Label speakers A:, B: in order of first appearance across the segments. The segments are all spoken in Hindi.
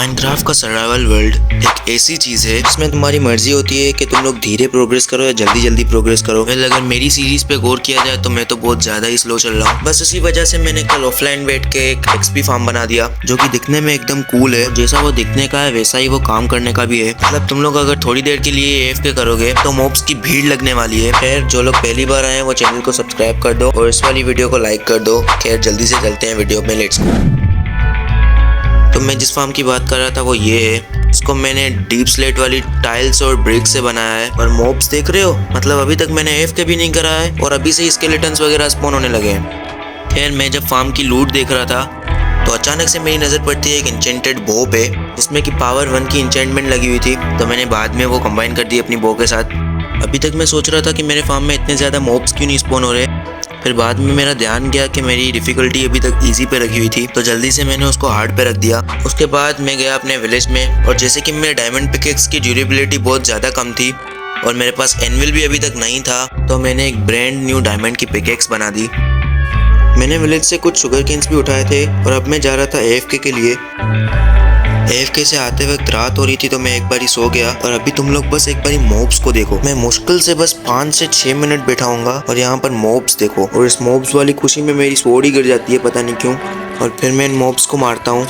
A: माइनक्राफ्ट का सर्वाइवल वर्ल्ड एक ऐसी चीज है जिसमें तुम्हारी मर्जी होती है कि तुम लोग धीरे प्रोग्रेस करो या जल्दी जल्दी प्रोग्रेस करो। अगर मेरी सीरीज पे गौर किया जाए तो मैं तो बहुत ज्यादा ही स्लो चल रहा हूँ। बस उसी वजह से मैंने कल ऑफलाइन बैठ के एक एक्सपी फार्म बना दिया जो कि दिखने में एकदम कूल है। जैसा वो दिखने का है वैसा ही वो काम करने का भी है। मतलब तुम लोग अगर थोड़ी देर के लिए AFK करोगे तो मॉब्स की भीड़ लगने वाली है। खैर जो लोग पहली बार आए वो चैनल को सब्सक्राइब कर दो और इस वाली वीडियो को लाइक कर दो। खैर जल्दी से चलते हैं वीडियो में, लेट्स गो। तो मैं जिस फार्म की बात कर रहा था वो ये है। इसको मैंने डीप स्लेट वाली टाइल्स और ब्रिक से बनाया है। और मॉब्स देख रहे हो, मतलब अभी तक मैंने AFK भी नहीं करा है और अभी से स्केलेटन्स वगैरह स्पॉन होने लगे हैं। खैर मैं जब फार्म की लूट देख रहा था तो अचानक से मेरी नज़र पड़ती है एक इंचेंटेड बो पे जिसमें कि पावर 1 की इंचेंटमेंट लगी हुई थी। तो मैंने बाद में वो कंबाइन कर दी अपनी बो के साथ। अभी तक मैं सोच रहा था कि मेरे फार्म में इतने ज़्यादा मॉब्स क्यों नहीं स्पॉन हो रहे। फिर बाद में मेरा ध्यान गया कि मेरी डिफ़िकल्टी अभी तक इजी पे रखी हुई थी, तो जल्दी से मैंने उसको हार्ड पे रख दिया। उसके बाद मैं गया अपने विलेज में और जैसे कि मेरे डायमंड पिकेक्स की ड्यूरेबिलिटी बहुत ज़्यादा कम थी और मेरे पास एनविल भी अभी तक नहीं था, तो मैंने एक ब्रांड न्यू डायमंड की पिकेक्स बना दी। मैंने विलेज से कुछ शुगर केन्स भी उठाए थे और अब मैं जा रहा था AFK के लिए। AFK से आते वक्त रात हो रही थी तो मैं एक बारी सो गया। और अभी तुम लोग बस एक बारी मॉब्स को देखो। मैं मुश्किल से बस 5 से 6 मिनट बैठाऊंगा और यहाँ पर मॉब्स देखो। और इस मॉब्स वाली खुशी में मेरी सोड़ ही गिर जाती है, पता नहीं क्यों। और फिर मैं इन मॉब्स को मारता हूँ।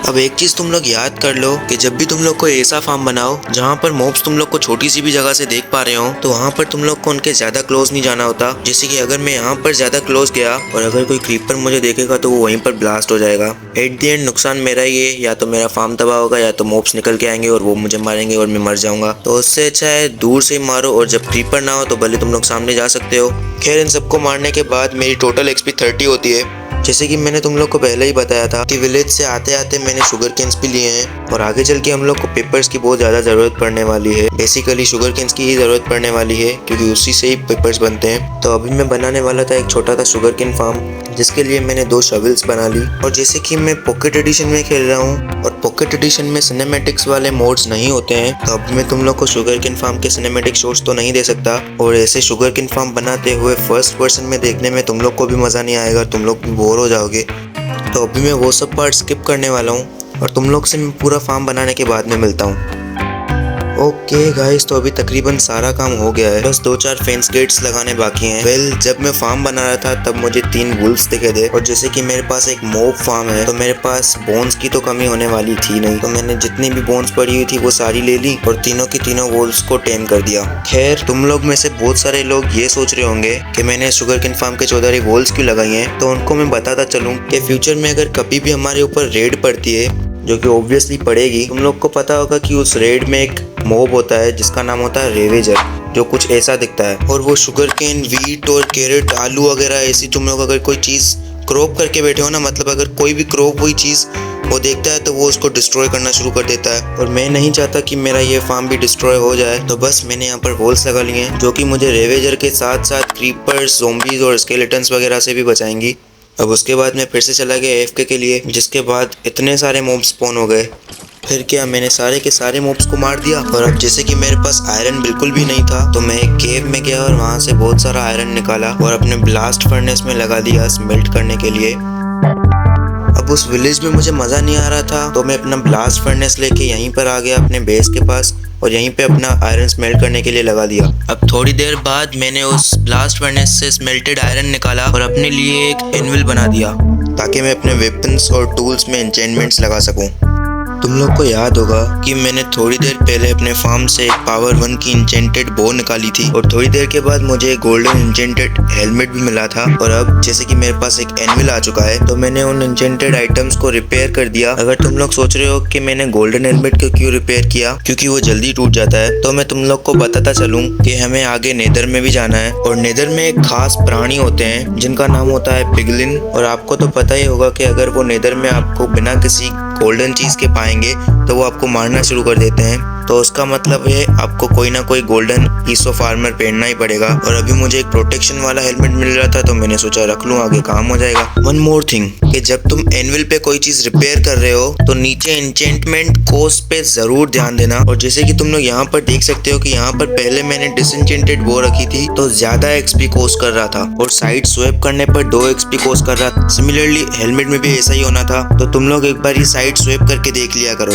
A: अब एक चीज़ तुम लोग याद कर लो कि जब भी तुम लोग को ऐसा फार्म बनाओ जहाँ पर मॉब्स तुम लोग को छोटी सी भी जगह से देख पा रहे हो तो वहाँ पर तुम लोग को उनके ज़्यादा क्लोज नहीं जाना होता। जैसे कि अगर मैं यहाँ पर ज़्यादा क्लोज गया और अगर कोई क्रीपर मुझे देखेगा तो वो वहीं पर ब्लास्ट हो जाएगा। एट द एंड नुकसान मेरा ही है, या तो मेरा फार्म तबाह होगा या तो मॉब्स निकल के आएंगे और वो मुझे मारेंगे और मैं मर जाऊँगा। तो उससे अच्छा है दूर से ही मारो और जब क्रीपर ना हो तो भले तुम लोग सामने जा सकते हो। खैर इन सबको मारने के बाद मेरी टोटल XP 30 होती है। जैसे कि मैंने तुम लोग को पहले ही बताया था कि विलेज से आते आते मैंने शुगर केन्स भी लिए हैं और आगे चल के हम लोग को पेपर्स की बहुत ज़्यादा ज़रूरत पड़ने वाली है। बेसिकली शुगर केन्स की ही ज़रूरत पड़ने वाली है क्योंकि उसी से ही पेपर्स बनते हैं। तो अभी मैं बनाने वाला था एक छोटा सा शुगर केन फार्म जिसके लिए मैंने 2 शवल्स बना ली। और जैसे कि मैं पॉकेट एडिशन में खेल रहा हूँ और पॉकेट एडिशन में सिनेमैटिक्स वाले मोड्स नहीं होते हैं, तो अब मैं तुम लोग को शुगर केन फार्म के सिनेमैटिक शॉट्स तो नहीं दे सकता। और ऐसे शुगर केन फार्म बनाते हुए फर्स्ट पर्सन में देखने में तुम लोग को भी मज़ा नहीं आएगा, तुम लोग भी बोर हो जाओगे। तो अभी मैं वो सब पार्ट स्किप करने वाला हूँ और तुम लोग से मैं पूरा फार्म बनाने के बाद में मिलता हूँ। ओके गाइस, तो अभी तकरीबन सारा काम हो गया है, बस 2-4 फेंस गेट्स लगाने बाकी हैं। वेल जब मैं फार्म बना रहा था तब मुझे 3 वुल्फ्स दिखे थे और जैसे कि मेरे पास एक मॉब फार्म है तो मेरे पास बोन्स की तो कमी होने वाली थी नहीं, तो मैंने जितनी भी बोन्स पड़ी हुई थी वो सारी ले ली और तीनों की तीनों वुल्फ्स को टेम कर दिया। खैर तुम लोग में से बहुत सारे लोग ये सोच रहे होंगे कि मैंने शुगर केन फार्म के 14 वुल्फ्स क्यों लगाई हैं, तो उनको मैं बताता चलूँ कि फ्यूचर में अगर कभी भी हमारे ऊपर रेड पड़ती है, जो कि ऑब्वियसली पड़ेगी, तुम लोग को पता होगा कि उस रेड में एक मॉब होता है जिसका नाम होता है रेवेजर, जो कुछ ऐसा दिखता है। और वो शुगर केन, वीट और कैरेट, आलू वगैरह ऐसी तुम लोग अगर कोई चीज़ क्रॉप करके बैठे हो ना, मतलब अगर कोई भी क्रॉप हुई चीज़ वो देखता है तो वो उसको डिस्ट्रॉय करना शुरू कर देता है। और मैं नहीं चाहता कि मेरा ये फार्म भी डिस्ट्रॉय हो जाए, तो बस मैंने यहाँ पर वॉल्स लगा लिए हैं जो कि मुझे रेवेजर के साथ साथ क्रीपर्स, ज़ॉम्बीज़ और स्केलेटन्स वगैरह से भी बचाएंगी। अब उसके बाद मैं फिर से चला गया AFK के लिए, जिसके बाद इतने सारे मॉब्स स्पॉन हो गए। फिर क्या, मैंने सारे के सारे मॉब्स को मार दिया। और अब जैसे कि मेरे पास आयरन बिल्कुल भी नहीं था तो मैं एक केव में गया और वहाँ से बहुत सारा आयरन निकाला और अपने ब्लास्ट फर्नेस में लगा दिया स्मेल्ट करने के लिए। अब उस विलेज में मुझे मज़ा नहीं आ रहा था तो मैं अपना ब्लास्ट फर्नेस लेके यहीं पर आ गया अपने बेस के पास और यहीं पे अपना आयरन स्मेल्ट करने के लिए लगा दिया। अब थोड़ी देर बाद मैंने उस ब्लास्ट फर्नेस से स्मेल्टेड आयरन निकाला और अपने लिए एक एनविल बना दिया ताकि मैं अपने वेपन्स और टूल्स में एन्चेंटमेंट्स लगा सकूं। तुम लोग को याद होगा कि मैंने थोड़ी देर पहले अपने फार्म से एक पावर 1 की इंचेंटेड बो निकाली थी और थोड़ी देर के बाद मुझे एक गोल्डन इंचेंटेड हेलमेट भी मिला था। और अब जैसे कि मेरे पास एक एनविल आ चुका है तो मैंने उन इंचेंटेड आइटम्स को रिपेयर कर दिया। अगर तुम लोग सोच रहे हो कि मैंने गोल्डन हेलमेट को क्यों रिपेयर किया, क्योंकि वो जल्दी टूट जाता है, तो मैं तुम लोग को बताता चलूँ कि हमें आगे नेदर में भी जाना है और नेदर में एक खास प्राणी होते हैं जिनका नाम होता है पिगलिन। और आपको तो पता ही होगा कि अगर वो नेदर में आपको बिना किसी गोल्डन चीज़ के पाएंगे तो वो आपको मारना शुरू कर देते हैं। तो उसका मतलब है आपको कोई ना कोई गोल्डन पीस ऑफ आर्मर पहनना ही पड़ेगा। और अभी मुझे एक प्रोटेक्शन वाला हेलमेट मिल रहा था तो मैंने सोचा रख लूँ, आगे काम हो जाएगा। वन मोर थिंग कि जब तुम एनविल पे कोई चीज़ रिपेयर कर रहे हो तो नीचे एन्चेंटमेंट कोस्ट पे ज़रूर ध्यान देना। और जैसे कि तुम लोग यहाँ पर देख सकते हो कि यहाँ पर पहले मैंने डिसएन्चेंटेड वो रखी थी तो ज़्यादा XP कोस्ट कर रहा था और साइड स्वैप करने पर 2 XP कोस्ट कर रहा था। सिमिलरली हेलमेट में भी ऐसा ही होना था। तो तुम लोग एक बार साइड साइड स्वेप करके देख लिया करो।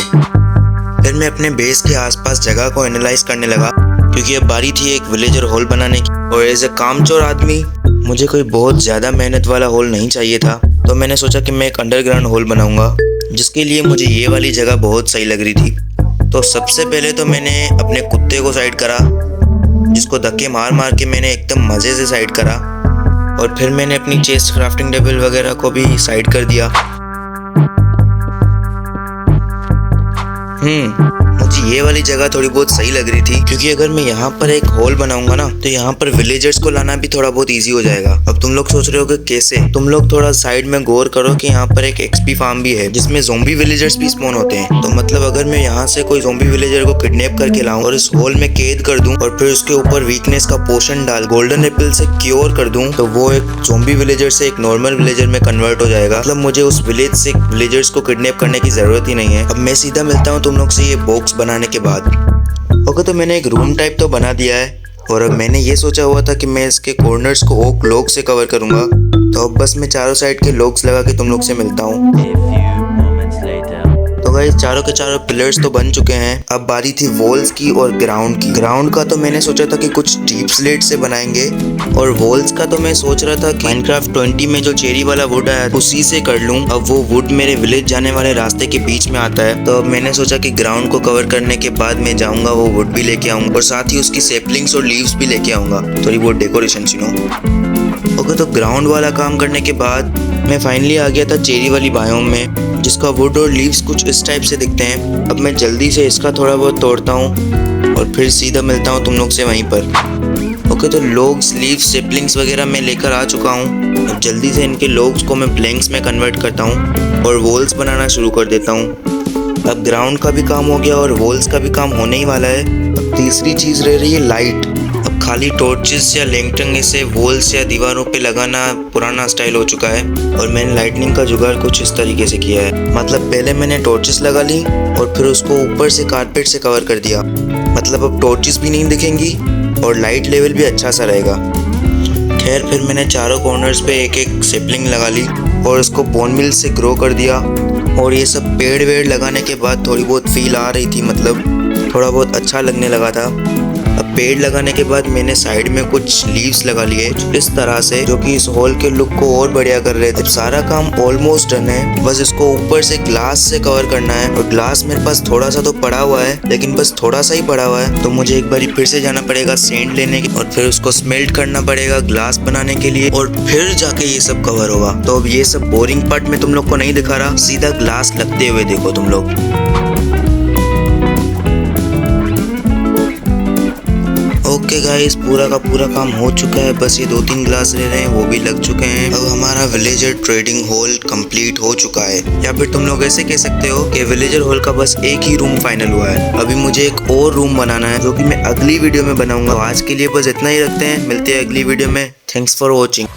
A: फिर मैं अपने बेस के आसपास जगह को एनालाइज करने लगा, क्योंकि अब बारी थी एक विलेजर होल बनाने की। और एज ए कामचोर आदमी मुझे कोई बहुत ज़्यादा मेहनत वाला होल नहीं चाहिए था, तो मैंने सोचा कि मैं एक अंडरग्राउंड होल बनाऊंगा, जिसके लिए मुझे ये वाली जगह बहुत सही लग रही थी। तो सबसे पहले तो मैंने अपने कुत्ते को साइड करा, जिसको धक्के मार मार के मैंने एकदम मज़े से साइड करा। और फिर मैंने अपनी चेस्ट क्राफ्टिंग टेबल वगैरह को भी साइड कर दिया। मुझे ये वाली जगह थोड़ी बहुत सही लग रही थी, क्योंकि अगर मैं यहाँ पर एक होल बनाऊंगा ना, तो यहाँ पर विलेजर्स को लाना भी थोड़ा बहुत इजी हो जाएगा। अब तुम लोग सोच रहे हो कि कैसे? तुम लोग थोड़ा साइड में गौर करो कि यहाँ पर एक एक्सपी फार्म भी है, जिसमें ज़ॉम्बी विलेजर्स भी स्पॉन होते हैं। तो मतलब अगर मैं यहाँ से कोई ज़ॉम्बी विलेजर को किडनैप करके लाऊं और इस होल में कैद कर दूं, और फिर उसके ऊपर वीकनेस का पोशन डाल गोल्डन एप्पल से क्योर कर दूं, तो वो एक ज़ॉम्बी विलेजर से एक नॉर्मल विलेजर में कन्वर्ट हो जाएगा। मतलब मुझे उस विलेज से विलेजर्स को किडनैप करने की जरूरत ही नहीं है। अब मैं सीधा मिलता हूँ तुम लोग से ये बॉक्स बनाने के बाद। ओके, तो मैंने एक रूम टाइप तो बना दिया है, और अब मैंने ये सोचा हुआ था कि मैं इसके कॉर्नर्स को ओक लॉग से कवर करूंगा। तो अब बस मैं चारों साइड के लॉग्स लगा के तुम लोग से मिलता हूँ। तो गाइस, चारों के चारों पिलर्स तो बन चुके हैं। अब बारी थी वॉल्स की और ग्राउंड की। ग्राउंड का तो मैंने सोचा था कि कुछ डीप स्लेट से बनाएंगे, और वॉल्स का तो मैं सोच रहा था कि माइनक्राफ्ट 20 में जो चेरी वाला वुड आया उसी से कर लूं। अब वो वुड मेरे विलेज जाने वाले रास्ते के बीच में आता है, तो अब मैंने सोचा कि ग्राउंड को कवर करने के बाद मैं जाऊंगा वो वुड भी लेके आऊंगा, और साथ ही उसकी सेपलिंग्स और लीव्स भी लेके आऊंगा, थोड़ी बहुत डेकोरेशन सुनो। ओके, तो ग्राउंड वाला काम करने के बाद मैं फाइनली आ गया था चेरी वाली बायोम में, जिसका वुड और लीव्स कुछ इस टाइप से दिखते हैं। अब मैं जल्दी से इसका थोड़ा बहुत तोड़ता हूँ और फिर सीधा मिलता हूँ तुम लोग से वहीं पर। ओके, तो लॉग्स, लीव्स, सेपलिंग्स वगैरह मैं लेकर आ चुका हूँ। अब जल्दी से इनके लॉग्स को मैं प्लैंक्स में कन्वर्ट करता हूँ और वॉल्स बनाना शुरू कर देता हूँ। अब ग्राउंड का भी काम हो गया और वॉल्स का भी काम होने ही वाला है। अब तीसरी चीज़ रह रही है लाइट। अब खाली टॉर्चेस या लैंटर्न से वॉल्स या दीवारों पे लगाना पुराना स्टाइल हो चुका है, और मैंने लाइटनिंग का जुगाड़ कुछ इस तरीके से किया है। मतलब पहले मैंने टॉर्चेस लगा ली और फिर उसको ऊपर से कारपेट से कवर कर दिया। मतलब अब टॉर्चेस भी नहीं दिखेंगी और लाइट लेवल भी अच्छा सा रहेगा। खैर, फिर मैंने चारों कॉर्नर्स पे एक एक सेपलिंग लगा ली और उसको बोन मिल से ग्रो कर दिया। और ये सब पेड़ वेड़ लगाने के बाद थोड़ी बहुत फील आ रही थी, मतलब थोड़ा बहुत अच्छा लगने लगा था। अब पेड़ लगाने के बाद मैंने साइड में कुछ लीव्स लगा लिए इस तरह से, जो कि इस हॉल के लुक को और बढ़िया कर रहे थे। अब सारा काम ऑलमोस्ट डन है, बस इसको ऊपर से ग्लास से कवर करना है। और ग्लास मेरे पास थोड़ा सा तो पड़ा हुआ है, लेकिन बस थोड़ा सा ही पड़ा हुआ है, तो मुझे एक बार फिर से जाना पड़ेगा सेंड लेने के, और फिर उसको स्मेल्ट करना पड़ेगा ग्लास बनाने के लिए, और फिर जाके ये सब कवर होगा। तो अब ये सब बोरिंग पार्ट में तुम लोग को नहीं दिखा रहा, सीधा ग्लास लगते हुए देखो तुम लोग। ओके गाइस, पूरा का पूरा काम हो चुका है, बस ये 2-3 ग्लास रह रहे हैं, वो भी लग चुके हैं। अब हमारा विलेजर ट्रेडिंग हॉल कंप्लीट हो चुका है, या फिर तुम लोग ऐसे कह सकते हो कि विलेजर हॉल का बस एक ही रूम फाइनल हुआ है। अभी मुझे एक और रूम बनाना है, जो कि मैं अगली वीडियो में बनाऊंगा। तो आज के लिए बस इतना ही रखते हैं, मिलते हैं अगली वीडियो में। Thanks for watching.